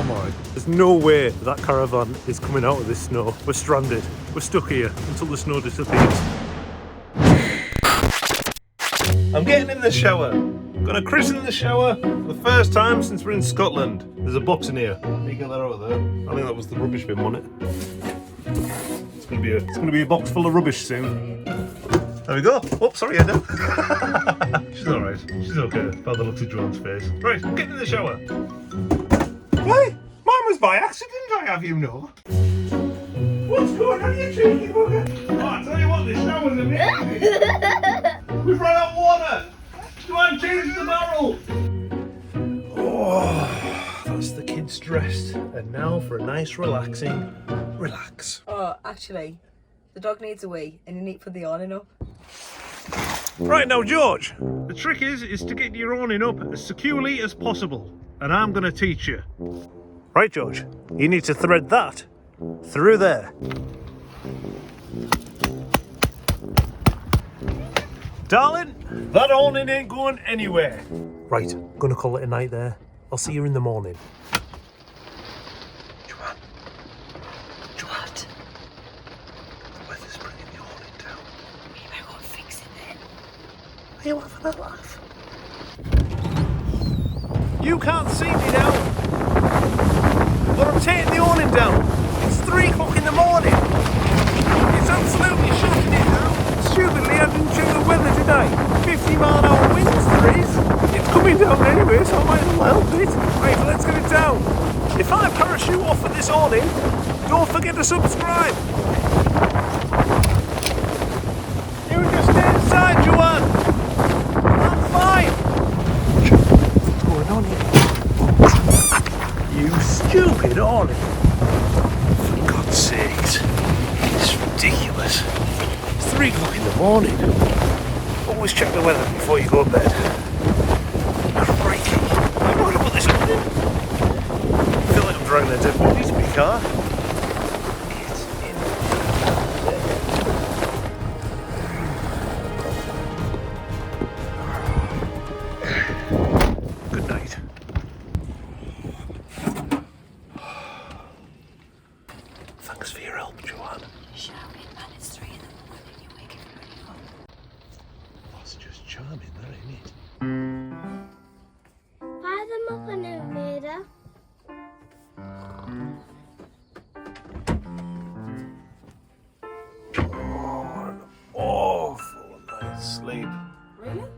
I'm alright. There's no way that caravan is coming out of this snow. We're stranded. We're stuck here until the snow disappears. I'm getting in the shower. Gonna christen the shower for the first time since we're in Scotland. There's a box in here. Can you get that out of there? I think that was the rubbish bin, wasn't it? It's gonna be a box full of rubbish soon. There we go. Oh, sorry, Edna. She's alright. She's okay by the looks of Joanne's face. Right, I'm getting in the shower. Hey, mine was by accident, I have you know. What's going on, you cheeky bugger? Oh, I tell you what, this shower's amazing. We've run out of water. Joanne, change the barrel. Oh, that's the kids dressed. And now for a nice relaxing relax. Oh, actually, the dog needs a wee and you need to put the awning up. Right now, George, the trick is to get your awning up as securely as possible. And I'm going to teach you. Right, George, you need to thread that through there. Darling, that awning ain't going anywhere. Right, I'm going to call it a night there. I'll see you in the morning. Joanne. Joanne. The weather's bringing the awning down. We might go and fix it then. Are you having a laugh? You can't see me now. But I'm taking the awning down. It's 3 o'clock in the morning. It's absolutely shocking it now. Stupidly, I didn't check the weather today. 50-mile-an-hour winds there is. It's coming down anyway, so I might as well help it. Right, let's get it down. If I parachute off of this awning, don't forget to subscribe. You just stay inside, Joanne. I'm fine. What's going on here? You stupid awning. For God's sakes. It's ridiculous. 3 o'clock in the morning. Always check the weather before you go to bed. Crikey. I'm not going to put this on in. I feel like I'm dragging a dead body to my car. It's in. Good night. Thanks for your help, Joanne. Charming, that ain't it? Buy them up an invader. Oh, an awful night's sleep. Really?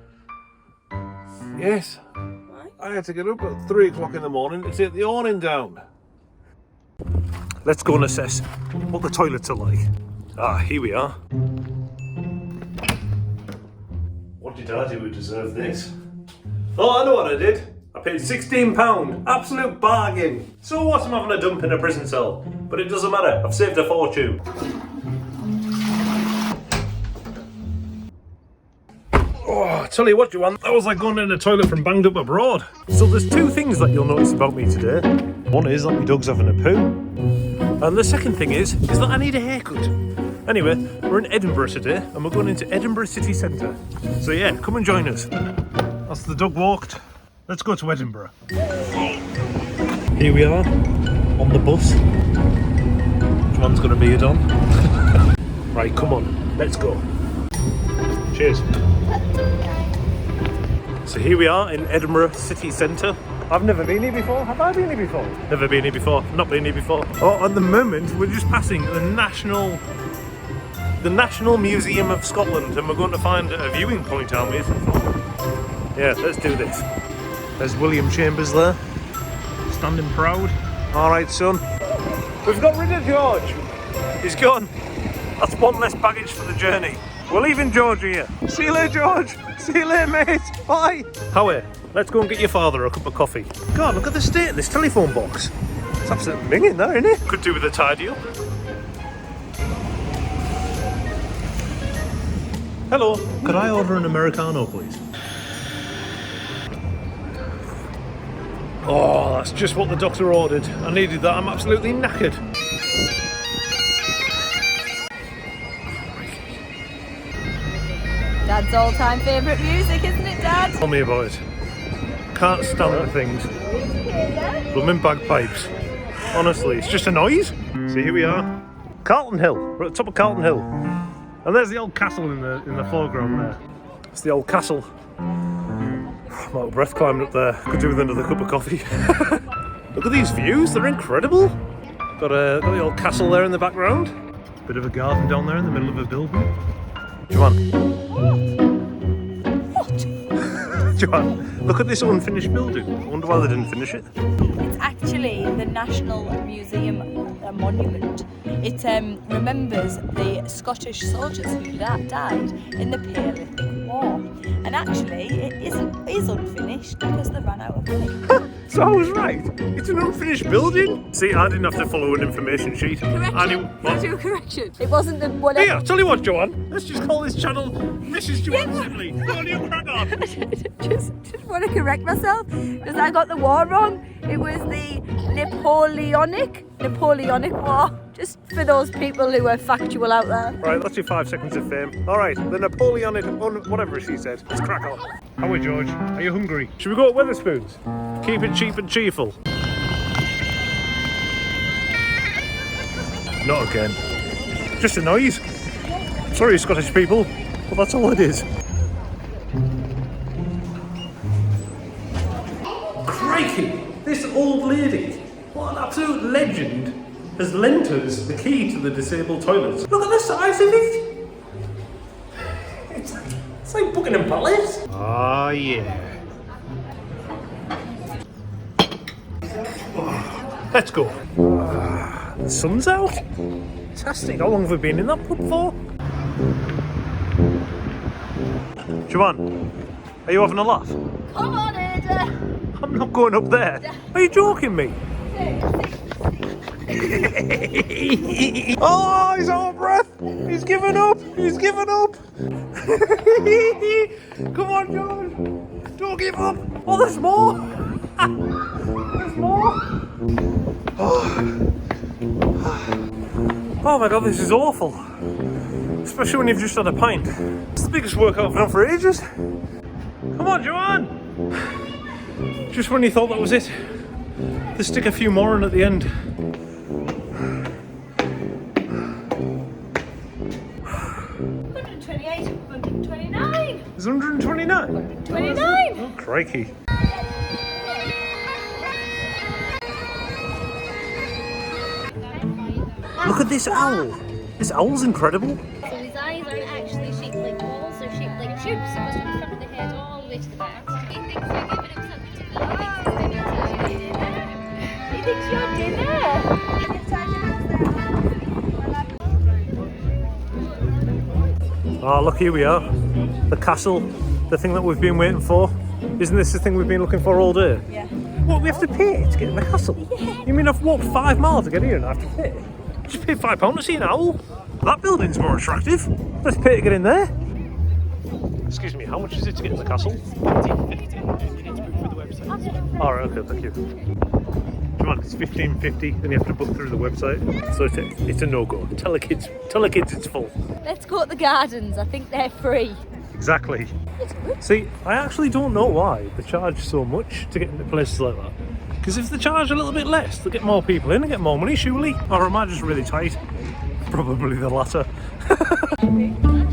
Yes. Why? I had to get up at 3 o'clock in the morning to take the awning down. Let's go and assess what the toilets are like. Ah, here we are. What did I do to deserve this? Oh, I know what I did. I paid £16. Absolute bargain. So what, I'm having a dump in a prison cell. But it doesn't matter. I've saved a fortune. Oh, I tell you what, Joanne, that was like going in a toilet from Banged Up Abroad. So there's 2 things that you'll notice about me today. One is that my dog's having a poo. And the second thing is that I need a haircut. Anyway, we're in Edinburgh today and we're going into Edinburgh city centre. So yeah, come and join us. That's the dog walked. Let's go to Edinburgh. Here we are, on the bus. Joanne's going to be it on. Right, come on, let's go. Cheers. So here we are in Edinburgh city centre. I've never been here before. Have I been here before? Never been here before. Not been here before. Oh, at the moment, we're just passing the National Museum of Scotland, and we're going to find a viewing point, aren't we? Yeah, let's do this. There's William Chambers there, standing proud. All right, son. We've got rid of George. He's gone. That's one less baggage for the journey. We're leaving George here. See you later, George. See you later, mate. Bye. Howie, let's go and get your father a cup of coffee. God, look at the state of this telephone box. It's absolutely minging there, isn't it? Could do with a tidy up. Hello, could I order an Americano, please? Oh, that's just what the doctor ordered. I needed that, I'm absolutely knackered. Dad's all-time favourite music, isn't it, Dad? Tell me about it. Can't stand the things. Blooming bagpipes. honestly. It's just a noise. See, here we are. Carlton Hill. We're at the top of Carlton Hill. And there's the old castle in the foreground there. It's the old castle. I'm out of breath climbing up there. Could do with another cup of coffee. Look at these views, they're incredible. Got the old castle there in the background. Bit of a garden down there in the middle of a building. Joanne. What? Joanne, look at this unfinished building. I wonder why they didn't finish it. It's actually the National Museum monument. It remembers the Scottish soldiers who died in the Paleolithic War. And actually, it is unfinished because they ran out of money. So I was right. It's an unfinished building. See, I didn't have to follow an information sheet. Correction. Can I do a correction? It wasn't the one. Here, tell you what, Joanne. Let's just call this channel Mrs. Joanne Sibly. Go on, you crack on. just want to correct myself because I got the war wrong. It was the Napoleonic War. Just for those people who are factual out there. Right, that's your 5 seconds of fame. All right, the Napoleonic, whatever she said. Let's crack on. How are we, George? Are you hungry? Should we go at Wetherspoons? Keep it cheap and cheerful. Not again. Just a noise. Sorry, Scottish people, but that's all it is. Crikey! This old lady, what an absolute legend, has lent us the key to the disabled toilets. Look at the size of it! It's like Buckingham Palace. Oh yeah. Let's go. The sun's out. Fantastic. How long have we been in that pub for? Joanne, are you having a laugh? Come on, Ada. I'm not going up there. Are you joking me? Oh, he's out of breath. He's given up. He's given up. Come on, George. Don't give up. Oh, there's more. There's more. Oh my God, this is awful. Especially when you've just had a pint. It's the biggest workout I've done for ages. Come on, Joanne. Just when you thought that was it, they stick a few more in at the end. 128, 129. It's 129? 129. Oh, crikey. Look at this owl. This owl's incredible. So his eyes aren't actually shaped like balls, they're shaped like tubes, supposed to be from the head all the way to the back. He thinks you're giving him something to eat. He thinks it's your dinner. Oh, look, here we are. The castle, the thing that we've been waiting for. Isn't this the thing we've been looking for all day? Yeah. What, we have to pay to get in the castle? Yeah. You mean I've walked 5 miles to get here and I have to pay? Just pay £5 to see an owl? That building's more attractive. Let's pay to get in there. Excuse me, how much is it to get in the castle? Alright, okay, thank you. Come on, it's $15.50 and you have to book through the website. So it's a no-go. Tell the kids it's full. Let's go to the gardens. I think they're free. Exactly. See, I actually don't know why they charge so much to get into places like that. Because if they charge a little bit less, they'll get more people in and get more money, surely. Or am I just really tight? Probably the latter.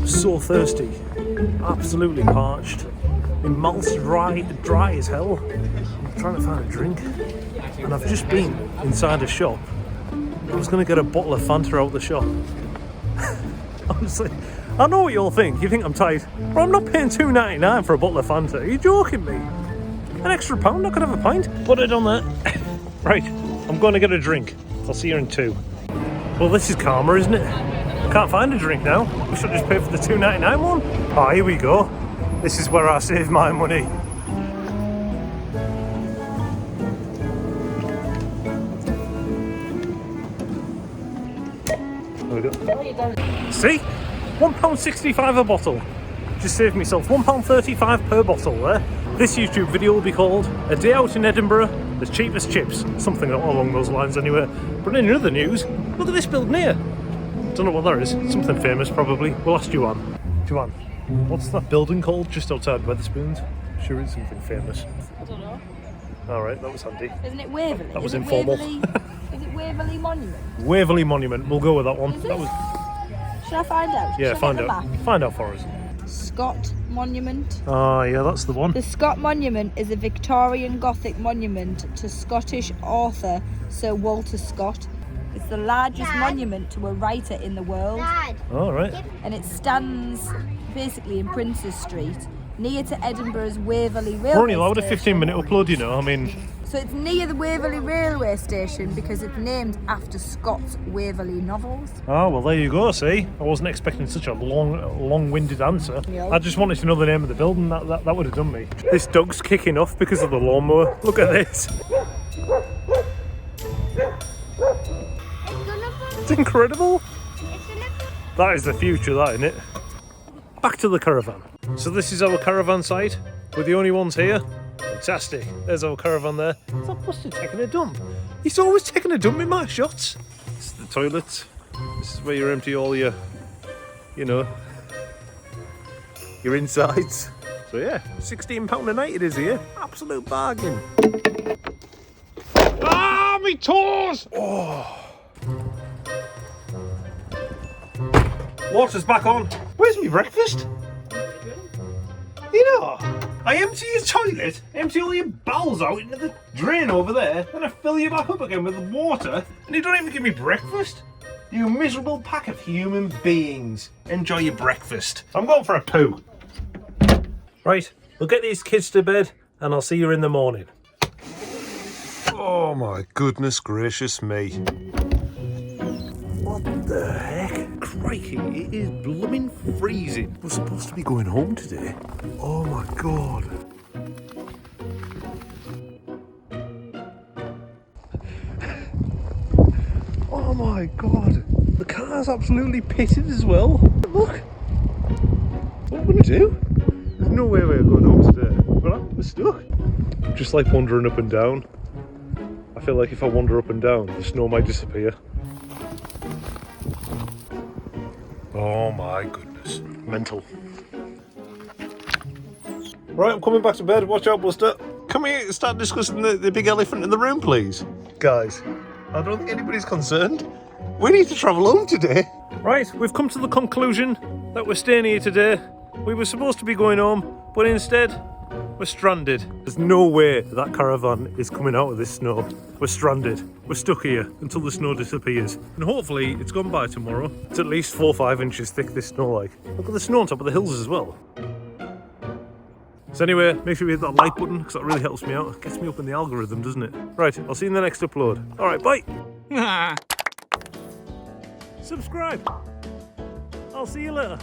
So thirsty. Absolutely parched. My mouth's dry as hell. I'm trying to find a drink. And I've just been inside a shop. I was going to get a bottle of Fanta out the shop. Honestly, I know what you all think. You think I'm tight. But I'm not paying $2.99 for a bottle of Fanta. Are you joking me? An extra £1, I could have a pint. Put it on there. Right, I'm going to get a drink. I'll see you in 2. Well, this is karma, isn't it? I can't find a drink now. We should just pay for the $2.99 one. Oh, here we go. This is where I save my money. There we go. See? £1.65 a bottle. Just saved myself £1.35 per bottle there. This YouTube video will be called A Day Out in Edinburgh, as cheap as chips. Something along those lines anyway. But in other news, look at this building here. Don't know what that is. Something famous probably. We'll ask Joanne. Joanne, what's that building called just outside Wetherspoons? Sure it's something famous. I don't know. Alright, that was handy. Isn't it Waverley? That was informal. Is it Waverley Waverley Monument? Waverley Monument. We'll go with that one. Is it? That was. Should I find out? Yeah, Should I find get the out. map? Find out for us. Scott Monument. Ah, yeah, that's the one. The Scott Monument is a Victorian Gothic monument to Scottish author Sir Walter Scott. It's the largest Dad? monument to a writer in the world, Dad. All right. and it stands basically in Princes Street, near to Edinburgh's Waverley Railway We're only allowed a Station. 15-minute upload, you know. I mean, So it's near the Waverley Railway Station because it's named after Scott's Waverley novels. oh, well, there you go, see? I wasn't expecting such a long-winded answer. Yeah. I just wanted to know the name of the building. That would have done me. This dog's kicking off because of the lawnmower. Look at this. It's incredible. That is the future, that, isn't it? Back to the caravan. So this is our caravan site. We're the only ones here. Fantastic. There's our caravan there. Is that bastard taking a dump? He's always taking a dump in my shots. This is the toilet. This is where you empty all your, you know, your insides. So yeah, £16 a night it is here. Absolute bargain. Ah, me toes! Oh. Water's back on. Where's my breakfast? You know, I empty your toilet, empty all your bowels out into the drain over there, then I fill you back up again with water, and you don't even give me breakfast? You miserable pack of human beings. Enjoy your breakfast. I'm going for a poo. Right, we'll get these kids to bed, and I'll see you in the morning. Oh my goodness gracious me. What the heck? Crikey, it is blooming freezing. We're supposed to be going home today. Oh my god. Oh my god. The car's absolutely pitted as well. Look. What are we going to do? There's no way we're going home today. We're stuck. Just like wandering up and down. I feel like if I wander up and down, the snow might disappear. Oh my goodness. Mental. Right, I'm coming back to bed. Watch out, Buster. Can we start discussing the big elephant in the room, please? Guys, I don't think anybody's concerned. We need to travel home today. Right, we've come to the conclusion that we're staying here today. We were supposed to be going home, but instead, we're stranded. There's no way that caravan is coming out of this snow. We're stranded. We're stuck here until the snow disappears. And hopefully it's gone by tomorrow. It's at least 4 or 5 inches thick, this snow like. Look at the snow on top of the hills as well. So anyway, make sure you hit that like button because that really helps me out. It gets me up in the algorithm, doesn't it? Right, I'll see you in the next upload. Alright, bye! Subscribe! I'll see you later.